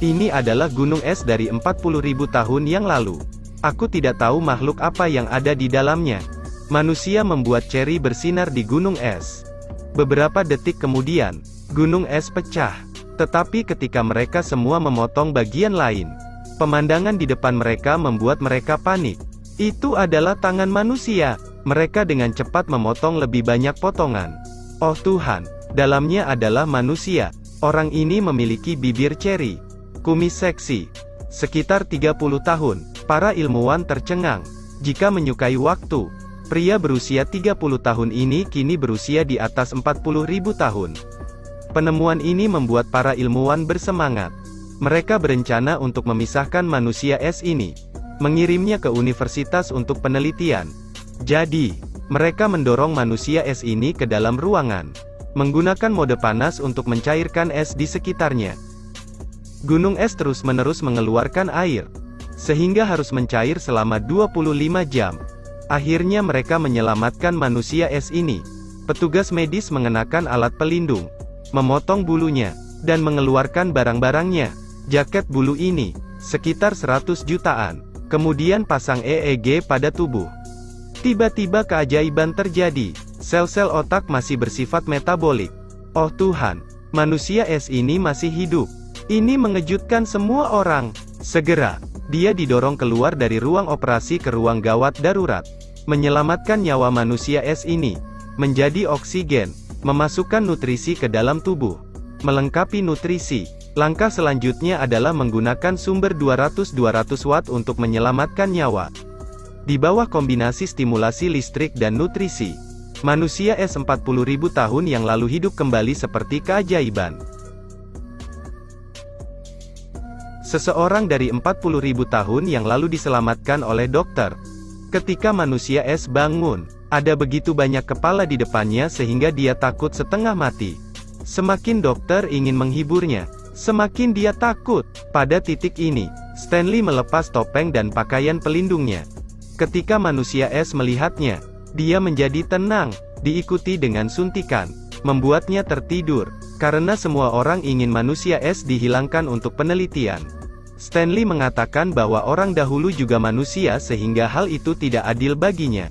Ini adalah gunung es dari 40.000 tahun yang lalu. Aku tidak tahu makhluk apa yang ada di dalamnya. Manusia membuat ceri bersinar di gunung es. Beberapa detik kemudian, gunung es pecah. Tetapi ketika mereka semua memotong bagian lain, pemandangan di depan mereka membuat mereka panik. Itu adalah tangan manusia. Mereka dengan cepat memotong lebih banyak potongan. Oh Tuhan, dalamnya adalah manusia. Orang ini memiliki bibir ceri. Kumis seksi. Sekitar 30 tahun, para ilmuwan tercengang. Jika menyukai waktu, pria berusia 30 tahun ini kini berusia di atas 40.000 tahun. Penemuan ini membuat para ilmuwan bersemangat. Mereka berencana untuk memisahkan manusia es ini, mengirimnya ke universitas untuk penelitian. Jadi, mereka mendorong manusia es ini ke dalam ruangan, menggunakan mode panas untuk mencairkan es di sekitarnya. Gunung es terus-menerus mengeluarkan air, sehingga harus mencair selama 25 jam. Akhirnya mereka menyelamatkan manusia es ini. Petugas medis mengenakan alat pelindung, memotong bulunya, dan mengeluarkan barang-barangnya. Jaket bulu ini, sekitar 100 jutaan. Kemudian pasang EEG pada tubuh. Tiba-tiba keajaiban terjadi. Sel-sel otak masih bersifat metabolik. Oh Tuhan, manusia es ini masih hidup. Ini mengejutkan semua orang. Segera, dia didorong keluar dari ruang operasi ke ruang gawat darurat. Menyelamatkan nyawa manusia es ini. Menjadi oksigen. Memasukkan nutrisi ke dalam tubuh. Melengkapi nutrisi. Langkah selanjutnya adalah menggunakan sumber 200 watt untuk menyelamatkan nyawa. Di bawah kombinasi stimulasi listrik dan nutrisi, manusia es 40.000 tahun yang lalu hidup kembali seperti keajaiban. Seseorang dari 40.000 tahun yang lalu diselamatkan oleh dokter. Ketika manusia es bangun, ada begitu banyak kepala di depannya sehingga dia takut setengah mati. Semakin dokter ingin menghiburnya, semakin dia takut. Pada titik ini, Stanley melepas topeng dan pakaian pelindungnya. Ketika manusia es melihatnya, dia menjadi tenang, diikuti dengan suntikan, membuatnya tertidur, karena semua orang ingin manusia es dihilangkan untuk penelitian. Stanley mengatakan bahwa orang dahulu juga manusia sehingga hal itu tidak adil baginya.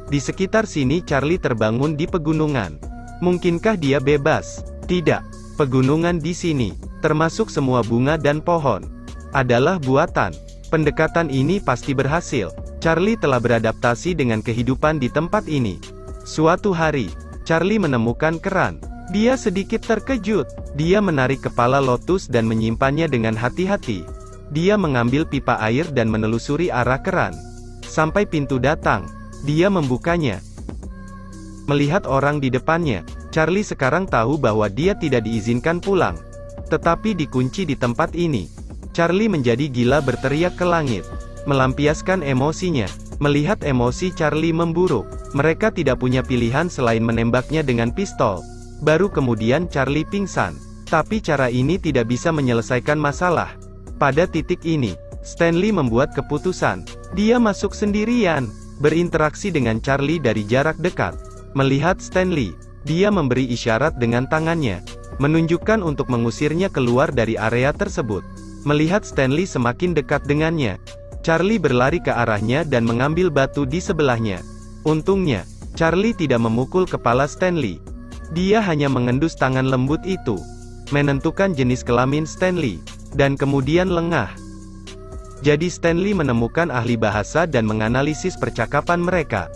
Di sekitar sini Charlie terbangun di pegunungan. Mungkinkah dia bebas? Tidak. Pegunungan di sini, termasuk semua bunga dan pohon, adalah buatan. Pendekatan ini pasti berhasil. Charlie telah beradaptasi dengan kehidupan di tempat ini. Suatu hari, Charlie menemukan keran. Dia sedikit terkejut. Dia menarik kepala lotus dan menyimpannya dengan hati-hati. Dia mengambil pipa air dan menelusuri arah keran. Sampai pintu datang, dia membukanya. Melihat orang di depannya, Charlie sekarang tahu bahwa dia tidak diizinkan pulang, tetapi dikunci di tempat ini. Charlie menjadi gila berteriak ke langit, melampiaskan emosinya. Melihat emosi Charlie memburuk, mereka tidak punya pilihan selain menembaknya dengan pistol. Baru kemudian Charlie pingsan. Tapi cara ini tidak bisa menyelesaikan masalah. Pada titik ini, Stanley membuat keputusan. Dia masuk sendirian, berinteraksi dengan Charlie dari jarak dekat. Melihat Stanley, dia memberi isyarat dengan tangannya, menunjukkan untuk mengusirnya keluar dari area tersebut. Melihat Stanley semakin dekat dengannya, Charlie berlari ke arahnya dan mengambil batu di sebelahnya. Untungnya, Charlie tidak memukul kepala Stanley. Dia hanya mengendus tangan lembut itu, menentukan jenis kelamin Stanley, dan kemudian lengah. Jadi Stanley menemukan ahli bahasa dan menganalisis percakapan mereka.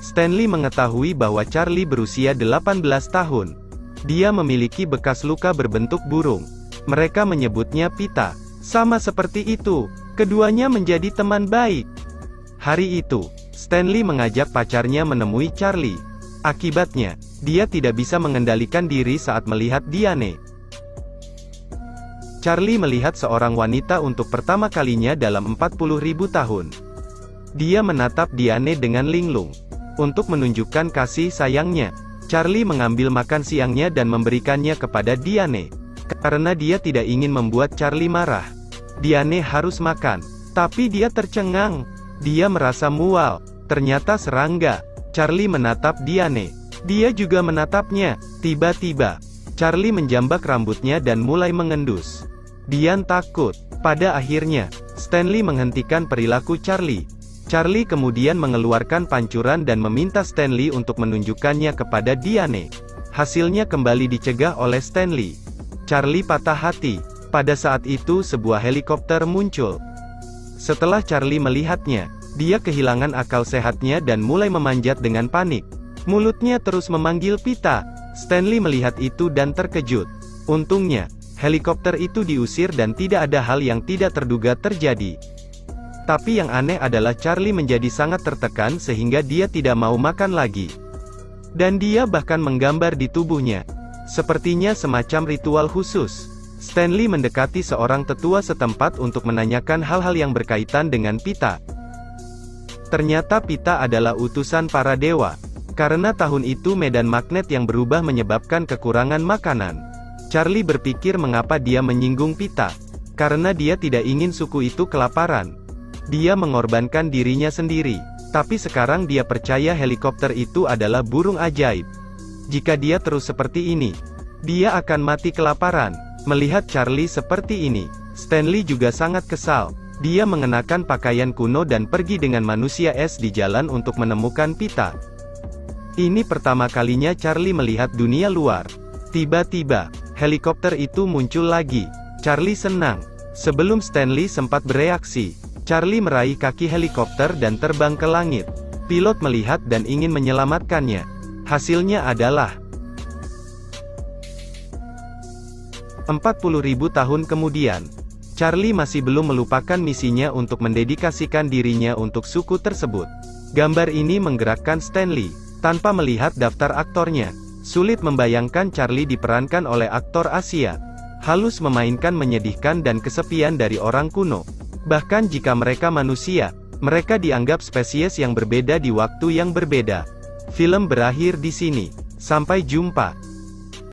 Stanley mengetahui bahwa Charlie berusia 18 tahun. Dia memiliki bekas luka berbentuk burung. Mereka menyebutnya Pita. Sama seperti itu, keduanya menjadi teman baik. Hari itu, Stanley mengajak pacarnya menemui Charlie. Akibatnya, dia tidak bisa mengendalikan diri saat melihat Diane. Charlie melihat seorang wanita untuk pertama kalinya dalam 40.000 tahun. Dia menatap Diane dengan linglung. Untuk menunjukkan kasih sayangnya, Charlie mengambil makan siangnya dan memberikannya kepada Diane. Karena dia tidak ingin membuat Charlie marah, Diane harus makan. Tapi dia tercengang. Dia merasa mual. Ternyata serangga. Charlie menatap Diane. Dia juga menatapnya. Tiba-tiba, Charlie menjambak rambutnya dan mulai mengendus. Dian takut. Pada akhirnya, Stanley menghentikan perilaku Charlie. Charlie kemudian mengeluarkan pancuran dan meminta Stanley untuk menunjukkannya kepada Diane. Hasilnya kembali dicegah oleh Stanley. Charlie patah hati. Pada saat itu sebuah helikopter muncul. Setelah Charlie melihatnya, dia kehilangan akal sehatnya dan mulai memanjat dengan panik. Mulutnya terus memanggil Pita. Stanley melihat itu dan terkejut. Untungnya, helikopter itu diusir dan tidak ada hal yang tidak terduga terjadi. Tapi yang aneh adalah Charlie menjadi sangat tertekan sehingga dia tidak mau makan lagi. Dan dia bahkan menggambar di tubuhnya. Sepertinya semacam ritual khusus. Stanley mendekati seorang tetua setempat untuk menanyakan hal-hal yang berkaitan dengan Pita. Ternyata Pita adalah utusan para dewa. Karena tahun itu medan magnet yang berubah menyebabkan kekurangan makanan. Charlie berpikir mengapa dia menyinggung Pita. Karena dia tidak ingin suku itu kelaparan. Dia mengorbankan dirinya sendiri. Tapi sekarang dia percaya helikopter itu adalah burung ajaib. Jika dia terus seperti ini, dia akan mati kelaparan. Melihat Charlie seperti ini, Stanley juga sangat kesal. Dia mengenakan pakaian kuno dan pergi dengan manusia es di jalan untuk menemukan Pita. Ini pertama kalinya Charlie melihat dunia luar. Tiba-tiba, helikopter itu muncul lagi. Charlie senang. Sebelum Stanley sempat bereaksi, Charlie meraih kaki helikopter dan terbang ke langit. Pilot melihat dan ingin menyelamatkannya. Hasilnya adalah 40.000 tahun kemudian. Charlie masih belum melupakan misinya untuk mendedikasikan dirinya untuk suku tersebut. Gambar ini menggerakkan Stanley. Tanpa melihat daftar aktornya, sulit membayangkan Charlie diperankan oleh aktor Asia. Halus memainkan menyedihkan dan kesepian dari orang kuno. Bahkan jika mereka manusia, mereka dianggap spesies yang berbeda di waktu yang berbeda. Film berakhir di sini. Sampai jumpa.